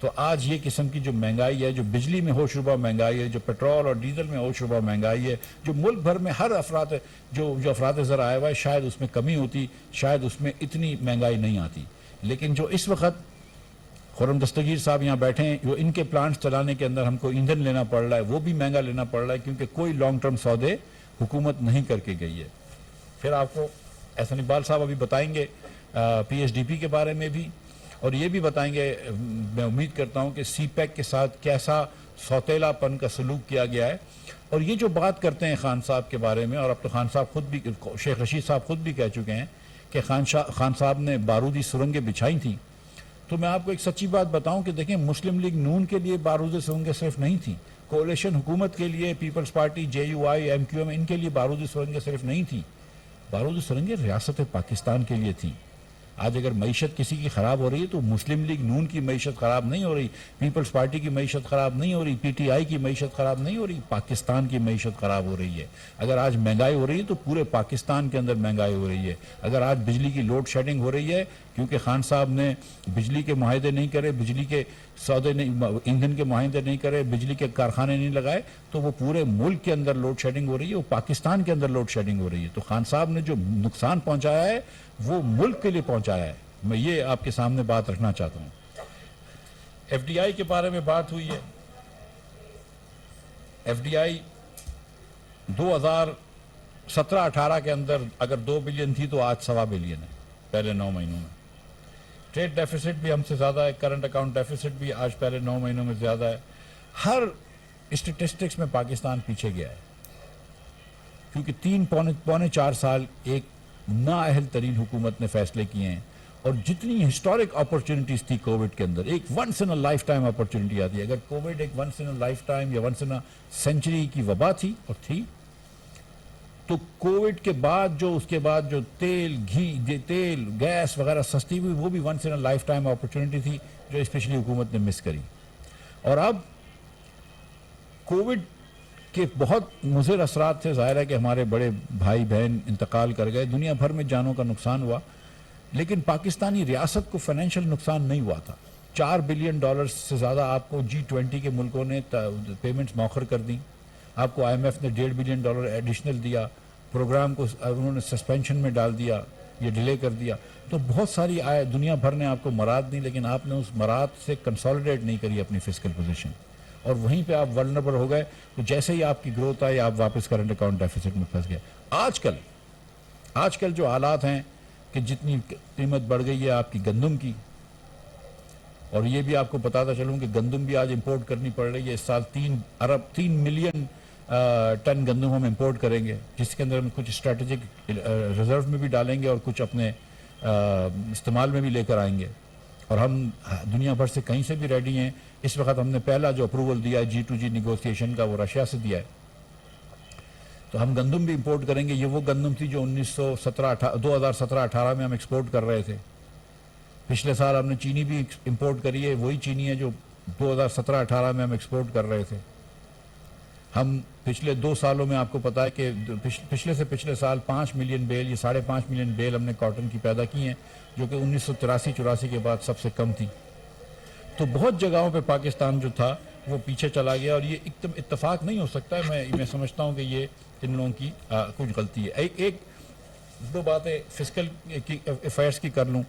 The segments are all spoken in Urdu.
تو آج یہ قسم کی جو مہنگائی ہے، جو بجلی میں ہوش ربا مہنگائی ہے، جو پیٹرول اور ڈیزل میں ہوش ربا مہنگائی ہے، جو ملک بھر میں ہر افراد جو افراد زر آیا ہوا ہے، شاید اس میں کمی ہوتی، شاید اس میں اتنی مہنگائی نہیں آتی. لیکن جو اس وقت خرم دستگیر صاحب یہاں بیٹھے ہیں، جو ان کے پلانٹس چلانے کے اندر ہم کو ایندھن لینا پڑ رہا ہے، وہ بھی مہنگا لینا پڑ رہا ہے، کیونکہ کوئی لانگ ٹرم سودے حکومت نہیں کر کے گئی ہے. پھر آپ کو احسن اقبال صاحب ابھی بتائیں گے پی ایس ڈی پی کے بارے میں بھی، اور یہ بھی بتائیں گے، میں امید کرتا ہوں کہ سی پیک کے ساتھ کیسا سوتیلا پن کا سلوک کیا گیا ہے. اور یہ جو بات کرتے ہیں خان صاحب کے بارے میں، اور اب تو خان صاحب خود بھی، شیخ رشید صاحب خود بھی کہہ چکے ہیں کہ خان صاحب نے بارودی سرنگیں بچھائی تھیں. تو میں آپ کو ایک سچی بات بتاؤں کہ دیکھیں، مسلم لیگ نون کے لیے بارودی سرنگیں صرف نہیں تھیں، کولیشن حکومت کے لیے، Peoples Party, J U I, M Q M, ان کے لیے بارودی سرنگیں صرف نہیں تھیں، بارودی سرنگیں ریاست پاکستان کے لیے تھیں. آج اگر معیشت کسی کی خراب ہو رہی ہے تو مسلم لیگ نون کی معیشت خراب نہیں ہو رہی، پیپلز پارٹی کی معیشت خراب نہیں ہو رہی، پی ٹی آئی کی معیشت خراب نہیں ہو رہی، پاکستان کی معیشت خراب ہو رہی ہے. اگر آج مہنگائی ہو رہی ہے تو پورے پاکستان کے اندر مہنگائی ہو رہی ہے. اگر آج بجلی کی لوڈ شیڈنگ ہو رہی ہے کیونکہ خان صاحب نے بجلی کے معاہدے نہیں کرے، بجلی کے سودے نہیں، ایندھن کے معاہدے نہیں کرے، بجلی کے کارخانے نہیں لگائے، تو وہ پورے ملک کے اندر لوڈ شیڈنگ ہو رہی ہے، وہ پاکستان کے اندر لوڈ شیڈنگ ہو رہی ہے. تو خان صاحب نے جو نقصان پہنچایا ہے وہ ملک کے لیے پہنچایا ہے. میں یہ آپ کے سامنے بات رکھنا چاہتا ہوں. ایف ڈی آئی کے بارے میں بات ہوئی ہے. ایف ڈی آئی 2017-18 کے اندر اگر 2 بلین تھی تو آج 1.25 بلین ہے پہلے 9 مہینوں میں. ٹریڈ ڈیفیسٹ بھی ہم سے زیادہ ہے، کرنٹ اکاؤنٹ ڈیفیسٹ بھی آج پہلے 9 مہینوں میں زیادہ ہے. ہر اسٹیٹسٹکس میں پاکستان پیچھے گیا ہے، کیونکہ پونے 4 سال ایک نااہل ترین حکومت نے فیصلے کیے ہیں. اور جتنی ہسٹورک اپرچونٹیز تھی کووڈ کے اندر، ایک once in lifetime opportunity آتی ہے. اگر کووڈ ایک ونس ان لائف ٹائم یا ونس ان سینچری کی وبا تھی اور تھی، تو کووڈ کے بعد جو اس کے بعد جو تیل گیس وغیرہ سستی ہوئی، وہ بھی once in lifetime opportunity تھی جو اس پچھلی حکومت نے مس کری. اور اب کووڈ کے بہت مضر اثرات تھے. ظاہر ہے کہ ہمارے بڑے بھائی بہن انتقال کر گئے، دنیا بھر میں جانوں کا نقصان ہوا، لیکن پاکستانی ریاست کو فائنینشیل نقصان نہیں ہوا تھا. $4 بلین سے زیادہ آپ کو G20 کے ملکوں نے پیمنٹس مؤخر کر دیں. آپ کو آئی ایم ایف نے $1.5 بلین ایڈیشنل دیا، پروگرام کو انہوں نے سسپینشن میں ڈال دیا، یہ ڈیلے کر دیا. تو بہت ساری دنیا بھر نے آپ کو مراد دی، لیکن آپ نے اس مراد سے کنسالیڈیٹ نہیں کری اپنی فسکل پوزیشن، اور وہیں پہ آپ ولنریبل ہو گئے. تو جیسے ہی آپ کی گروتھ آئی، آپ واپس کرنٹ اکاؤنٹ ڈیفیسٹ میں پھنس گئے. آج کل جو حالات ہیں کہ جتنی قیمت بڑھ گئی ہے آپ کی گندم کی، اور یہ بھی آپ کو بتاتا چلوں کہ گندم بھی آج امپورٹ کرنی پڑ رہی ہے. اس سال 3 ملین ٹن گندم ہم امپورٹ کریں گے، جس کے اندر ہم کچھ اسٹریٹجک ریزرو میں بھی ڈالیں گے اور کچھ اپنے استعمال میں بھی لے کر آئیں گے. اور ہم دنیا بھر سے کہیں سے بھی ریڈی ہیں. اس وقت ہم نے پہلا جو اپروول دیا ہے G2G نیگوسیشن کا، وہ رشیا سے دیا ہے. تو ہم گندم بھی امپورٹ کریں گے. یہ وہ گندم تھی جو 2017-18 میں ہم ایکسپورٹ کر رہے تھے. پچھلے سال ہم نے چینی بھی امپورٹ کری ہے، وہی چینی ہے جو 2017-18 میں ہم ایکسپورٹ کر رہے تھے. ہم پچھلے 2 سالوں میں آپ کو پتا ہے کہ پچھلے سال 5 ملین بیل، یہ 5.5 ملین بیل ہم نے کاٹن کی پیدا کی ہیں، جو کہ 1983-84 کے بعد سب سے کم تھی. تو بہت جگہوں پہ پاکستان جو تھا وہ پیچھے چلا گیا، اور یہ اتفاق نہیں ہو سکتا ہے. میں سمجھتا ہوں کہ یہ ان لوگوں کی کچھ غلطی ہے. ایک دو باتیں فسکل افیئرس کی کر لوں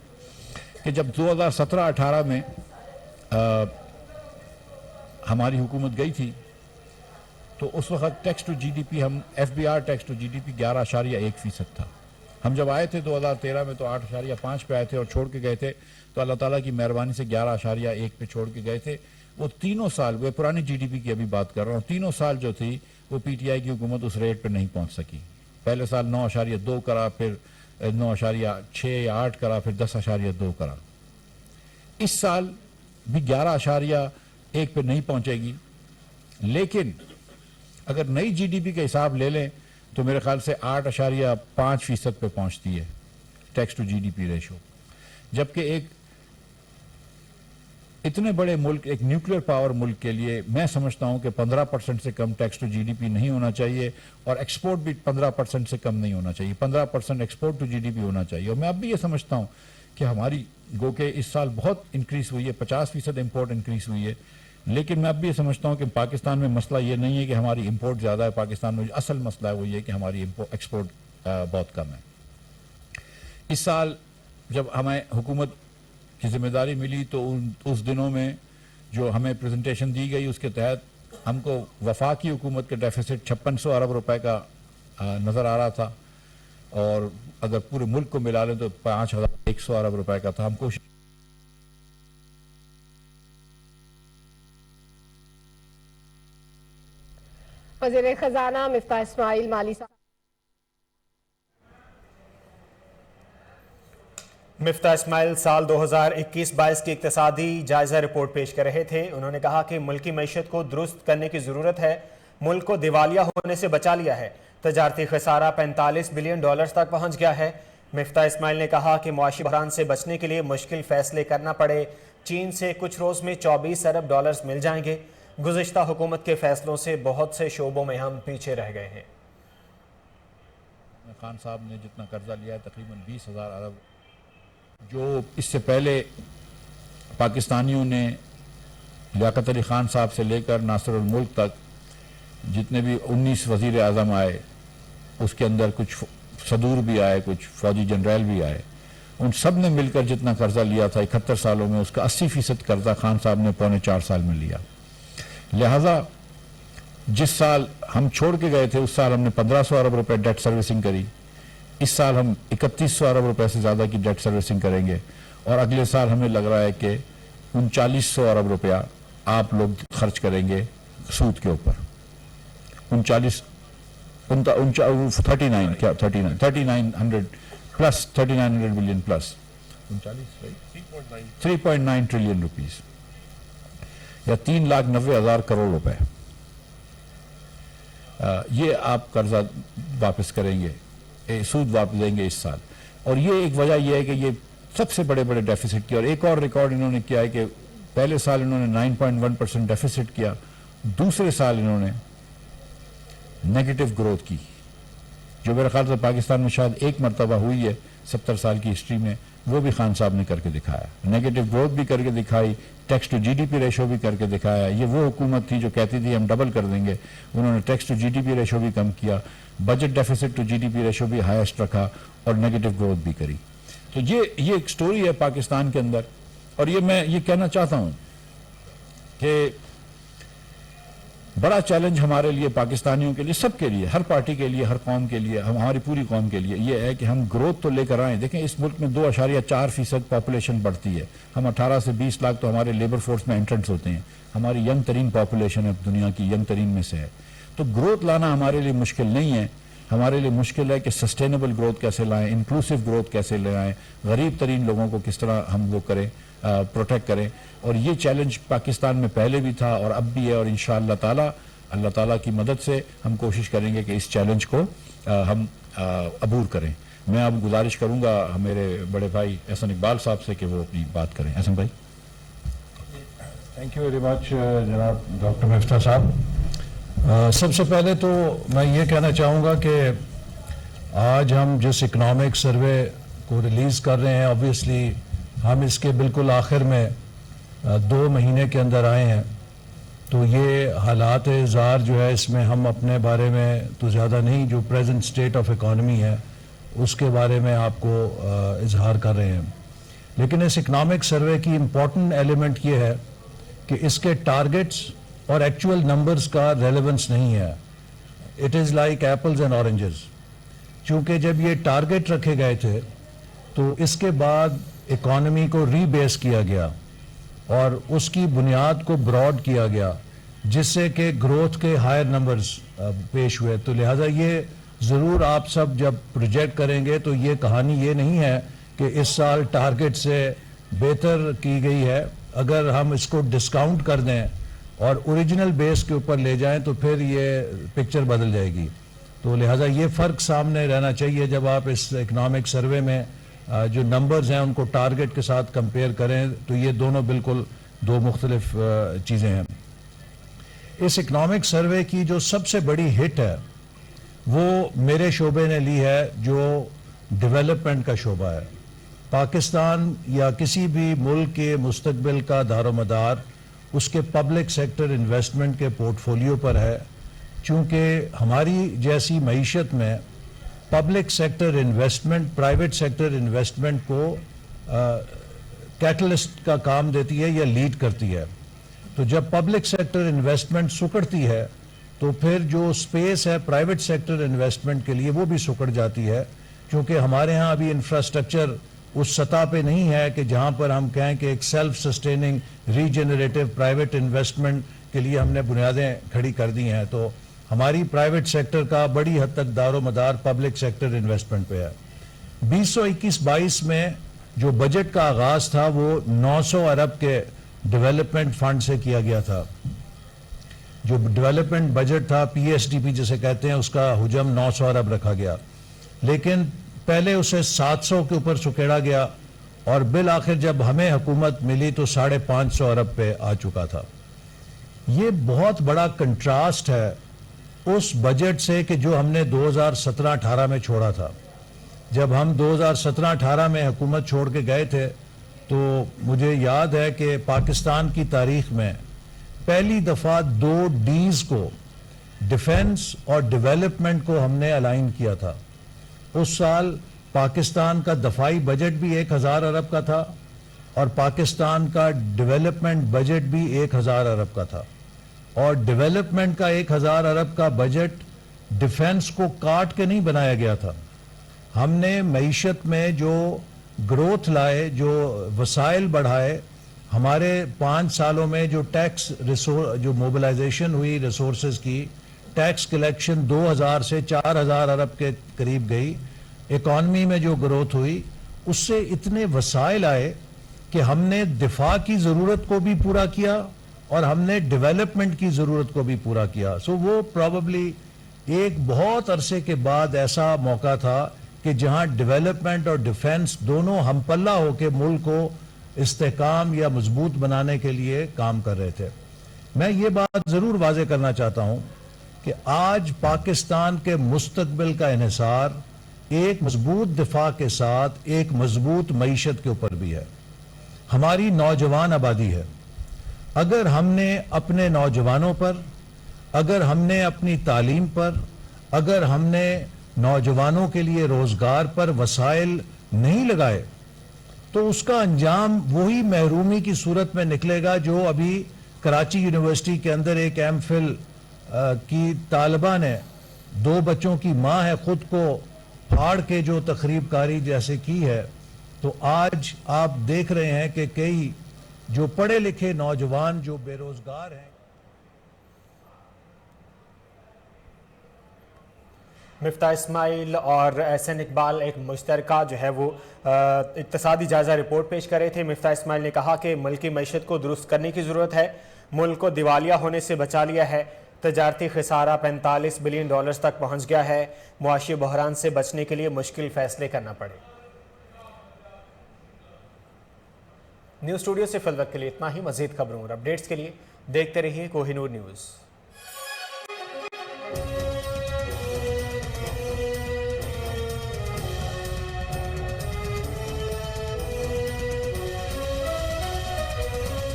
کہ جب 2017-18 میں ہماری حکومت گئی تھی تو اس وقت tax to G D P, ہم F B R tax to G D P 11.1% تھا. ہم جب آئے تھے 2013 میں تو 8.5 پہ آئے تھے اور چھوڑ کے گئے تھے. تو اللہ تعالیٰ کی مہربانی سے 11.1 پہ چھوڑ کے گئے تھے. وہ تینوں سال، وہ پرانی جی ڈی پی کی ابھی بات کر رہا ہوں، تینوں سال جو تھی وہ پی ٹی آئی کی حکومت اس ریٹ پہ نہیں پہنچ سکی. پہلے سال 9.2 کرا، پھر 9.6 یا 8 کرا، پھر 10.2 کرا. اس سال بھی 11.1 پہ نہیں پہنچے گی، لیکن اگر نئی جی ڈی پی کا حساب لے لیں تو میرے خیال سے 8.5% پہ پہنچتی ہے tax to G D P ratio. جبکہ ایک اتنے بڑے ملک، ایک نیوکلیر پاور ملک کے لیے میں سمجھتا ہوں کہ 15% سے کم tax to G D P نہیں ہونا چاہیے، اور ایکسپورٹ بھی 15% سے کم نہیں ہونا چاہیے. 15% export to G D P ہونا چاہیے. اور میں اب بھی یہ سمجھتا ہوں کہ ہماری گو کہ اس سال بہت انکریز ہوئی ہے, 50% امپورٹ انکریز ہوئی ہے, لیکن میں اب بھی یہ سمجھتا ہوں کہ پاکستان میں مسئلہ یہ نہیں ہے کہ ہماری امپورٹ زیادہ ہے, پاکستان میں جو اصل مسئلہ ہے وہ یہ کہ ہماری ایکسپورٹ بہت کم ہے. اس سال جب ہمیں حکومت کی ذمہ داری ملی تو اس دنوں میں جو ہمیں پریزنٹیشن دی گئی اس کے تحت ہم کو وفاقی حکومت کا ڈیفیسٹ 5600 ارب روپے کا نظر آ رہا تھا, اور اگر پورے ملک کو ملا لیں تو 5100 ارب روپے کا تھا. ہم کوشش وزیر خزانہ مفتاح اسماعیل مالی صاحب. مفتاح اسماعیل سال 2021-22 کی اقتصادی جائزہ رپورٹ پیش کر رہے تھے. انہوں نے کہا کہ ملکی معیشت کو درست کرنے کی ضرورت ہے, ملک کو دیوالیہ ہونے سے بچا لیا ہے, تجارتی خسارہ 45 بلین ڈالرز تک پہنچ گیا ہے. مفتاح اسماعیل نے کہا کہ معاشی بحران سے بچنے کے لیے مشکل فیصلے کرنا پڑے, چین سے کچھ روز میں 24 ارب ڈالرز مل جائیں گے. گزشتہ حکومت کے فیصلوں سے بہت سے شعبوں میں ہم پیچھے رہ گئے ہیں. خان صاحب نے جتنا قرضہ لیا ہے تقریباً 20,000 ارب, جو اس سے پہلے پاکستانیوں نے لیاقت علی خان صاحب سے لے کر ناصر الملک تک جتنے بھی 19 وزیر اعظم آئے, اس کے اندر کچھ صدور بھی آئے, کچھ فوجی جنرل بھی آئے, ان سب نے مل کر جتنا قرضہ لیا تھا 71 سالوں میں, اس کا 80% قرضہ خان صاحب نے 4.25 سال میں لیا. لہٰذا جس سال ہم چھوڑ کے گئے تھے اس سال ہم نے 1500 ارب روپے ڈیٹ سروسنگ کری, اس سال ہم 3100 ارب روپے سے زیادہ کی ڈیٹ سروسنگ کریں گے, اور اگلے سال ہمیں لگ رہا ہے کہ 3900 ارب روپیہ آپ لوگ خرچ کریں گے سود کے اوپر. 3900 plus 3900 billion plus 3.9 trillion rupees یا 3,90,000 کروڑ روپے, یہ آپ قرضہ واپس کریں گے, سود واپس دیں گے اس سال. اور یہ ایک وجہ یہ ہے کہ یہ سب سے بڑے بڑے ڈیفیسٹ کیا, اور ایک اور ریکارڈ انہوں نے کیا ہے کہ پہلے سال انہوں نے 9.1% ڈیفیسٹ کیا, دوسرے سال انہوں نے نیگیٹو گروتھ کی, جو میرے خیال سے پاکستان میں شاید ایک مرتبہ ہوئی ہے 70 سال کی ہسٹری میں, وہ بھی خان صاحب نے کر کے دکھایا. نیگیٹو گروتھ بھی کر کے دکھائی, tax to G D P ratio بھی کر کے دکھایا. یہ وہ حکومت تھی جو کہتی تھی ہم ڈبل کر دیں گے, انہوں نے tax to G D P ratio بھی کم کیا, budget deficit to G D P ratio بھی ہائیسٹ رکھا, اور نیگیٹو گروتھ بھی کری. تو یہ ایک سٹوری ہے پاکستان کے اندر. اور یہ میں یہ کہنا چاہتا ہوں کہ بڑا چیلنج ہمارے لیے, پاکستانیوں کے لیے, سب کے لیے, ہر پارٹی کے لیے, ہر قوم کے لیے, ہماری پوری قوم کے لیے یہ ہے کہ ہم گروتھ تو لے کر آئیں. دیکھیں اس ملک میں 2.4% پاپولیشن بڑھتی ہے, ہم 18 سے 20 لاکھ تو ہمارے لیبر فورس میں انٹرنٹس ہوتے ہیں, ہماری ینگ ترین پاپولیشن ہے دنیا کی, ینگ ترین میں سے ہے. تو گروتھ لانا ہمارے لیے مشکل نہیں ہے, ہمارے لیے مشکل ہے کہ سسٹینیبل گروتھ کیسے لائیں, انکلوسیو گروتھ کیسے لے آئیں, غریب ترین لوگوں کو کس طرح ہم وہ کریں, پروٹیکٹ کریں. اور یہ چیلنج پاکستان میں پہلے بھی تھا اور اب بھی ہے, اور انشاءاللہ تعالی اللہ تعالیٰ کی مدد سے ہم کوشش کریں گے کہ اس چیلنج کو ہم عبور کریں. میں اب گزارش کروں گا میرے بڑے بھائی احسن اقبال صاحب سے کہ وہ اپنی بات کریں. احسن بھائی. تھینک یو ویری مچ جناب ڈاکٹر مفتاح صاحب. سب سے پہلے تو میں یہ کہنا چاہوں گا کہ آج ہم جس اکنامک سروے کو ریلیز کر رہے ہیں, آبویسلی ہم اس کے بالکل آخر میں 2 مہینے کے اندر آئے ہیں, تو یہ حالات زار جو ہے اس میں ہم اپنے بارے میں تو زیادہ نہیں, جو پریزنٹ سٹیٹ آف اکانومی ہے اس کے بارے میں آپ کو اظہار کر رہے ہیں. لیکن اس اکنامک سروے کی امپورٹنٹ ایلیمنٹ یہ ہے کہ اس کے ٹارگٹس اور ایکچول نمبرز کا ریلیونس نہیں ہے. It is like apples and oranges. چونکہ جب یہ ٹارگٹ رکھے گئے تھے تو اس کے بعد اکانومی کو ری بیس کیا گیا اور اس کی بنیاد کو براڈ کیا گیا, جس سے کہ گروتھ کے ہائر نمبرز پیش ہوئے. تو لہٰذا یہ ضرور آپ سب جب پروجیکٹ کریں گے تو یہ کہانی یہ نہیں ہے کہ اس سال ٹارگٹ سے بہتر کی گئی ہے. اگر ہم اس کو ڈسکاؤنٹ کر دیں اور اوریجنل بیس کے اوپر لے جائیں تو پھر یہ پکچر بدل جائے گی. تو لہٰذا یہ فرق سامنے رہنا چاہیے جب آپ اس اکنامک سروے میں جو نمبرز ہیں ان کو ٹارگٹ کے ساتھ کمپیئر کریں, تو یہ دونوں بالکل 2 مختلف چیزیں ہیں. اس اکنامک سروے کی جو سب سے بڑی ہٹ ہے وہ میرے شعبے نے لی ہے, جو ڈیولپمنٹ کا شعبہ ہے. پاکستان یا کسی بھی ملک کے مستقبل کا دار و مدار اس کے پبلک سیکٹر انویسٹمنٹ کے پورٹ فولیو پر ہے، چونکہ ہماری جیسی معیشت میں public sector investment private sector investment کو کیٹلسٹ کا کام دیتی ہے یا لیڈ کرتی ہے. تو جب پبلک سیکٹر انویسٹمنٹ سکڑتی ہے تو پھر جو سپیس ہے پرائیویٹ سیکٹر انویسٹمنٹ کے لیے وہ بھی سکڑ جاتی ہے، کیونکہ ہمارے ہاں ابھی انفراسٹرکچر اس سطح پہ نہیں ہے کہ جہاں پر ہم کہیں کہ ایک self sustaining regenerative private investment کے لیے ہم نے بنیادیں کھڑی کر دی ہیں. تو ہماری پرائیویٹ سیکٹر کا بڑی حد تک دار و مدار پبلک سیکٹر انویسٹمنٹ پہ ہے. 2021-22 میں جو بجٹ کا آغاز تھا وہ 900 ارب کے ڈیولپمنٹ فنڈ سے کیا گیا تھا. جو ڈیولپمنٹ بجٹ تھا پی ایس ڈی پی جسے کہتے ہیں اس کا حجم 900 ارب رکھا گیا، لیکن پہلے اسے 700 کے اوپر سکیڑا گیا اور بالآخر جب ہمیں حکومت ملی تو 550 ارب پہ آ چکا تھا. یہ بہت بڑا کنٹراسٹ ہے اس بجٹ سے کہ جو ہم نے 2017-18 میں چھوڑا تھا. جب ہم 2017-18 میں حکومت چھوڑ کے گئے تھے تو مجھے یاد ہے کہ پاکستان کی تاریخ میں پہلی دفعہ 2 ڈیز کو ڈیفنس اور ڈیولپمنٹ کو ہم نے الائن کیا تھا. اس سال پاکستان کا دفاعی بجٹ بھی 1000 ارب کا تھا اور پاکستان کا ڈیولپمنٹ بجٹ بھی 1000 ارب کا تھا. اور ڈیولپمنٹ کا 1000 ارب کا بجٹ ڈیفنس کو کاٹ کے نہیں بنایا گیا تھا. ہم نے معیشت میں جو گروتھ لائے، جو وسائل بڑھائے، ہمارے 5 سالوں میں جو ٹیکس جو موبلائزیشن ہوئی ریسورسز کی، ٹیکس کلیکشن 2000 سے 4000 ارب کے قریب گئی. اکانومی میں جو گروتھ ہوئی اس سے اتنے وسائل آئے کہ ہم نے دفاع کی ضرورت کو بھی پورا کیا اور ہم نے ڈیولپمنٹ کی ضرورت کو بھی پورا کیا. سو وہ پروبیبلی ایک بہت عرصے کے بعد ایسا موقع تھا کہ جہاں ڈیولپمنٹ اور ڈیفنس دونوں ہم پلہ ہو کے ملک کو استحکام یا مضبوط بنانے کے لیے کام کر رہے تھے. میں یہ بات ضرور واضح کرنا چاہتا ہوں کہ آج پاکستان کے مستقبل کا انحصار ایک مضبوط دفاع کے ساتھ ایک مضبوط معیشت کے اوپر بھی ہے. ہماری نوجوان آبادی ہے. اگر ہم نے اپنے نوجوانوں پر، اگر ہم نے اپنی تعلیم پر، اگر ہم نے نوجوانوں کے لیے روزگار پر وسائل نہیں لگائے تو اس کا انجام وہی محرومی کی صورت میں نکلے گا جو ابھی کراچی یونیورسٹی کے اندر ایک ایم فل کی طالبہ نے 2 بچوں کی ماں ہے خود کو پھاڑ کے جو تخریب کاری جیسے کی ہے. تو آج آپ دیکھ رہے ہیں کہ کئی جو پڑھے لکھے نوجوان جو بے روزگار ہیں. مفتاح اسماعیل اور احسن اقبال ایک مشترکہ جو ہے وہ اقتصادی جائزہ رپورٹ پیش کر رہے تھے. مفتاح اسماعیل نے کہا کہ ملکی معیشت کو درست کرنے کی ضرورت ہے، ملک کو دیوالیہ ہونے سے بچا لیا ہے، تجارتی خسارہ $45 بلین تک پہنچ گیا ہے، معاشی بحران سے بچنے کے لیے مشکل فیصلے کرنا پڑے. نیوز اسٹوڈیو سے فی الوقت کے لیے اتنا ہی. مزید خبروں اور اپڈیٹس کے لیے دیکھتے رہیے کوہ نور نیوز.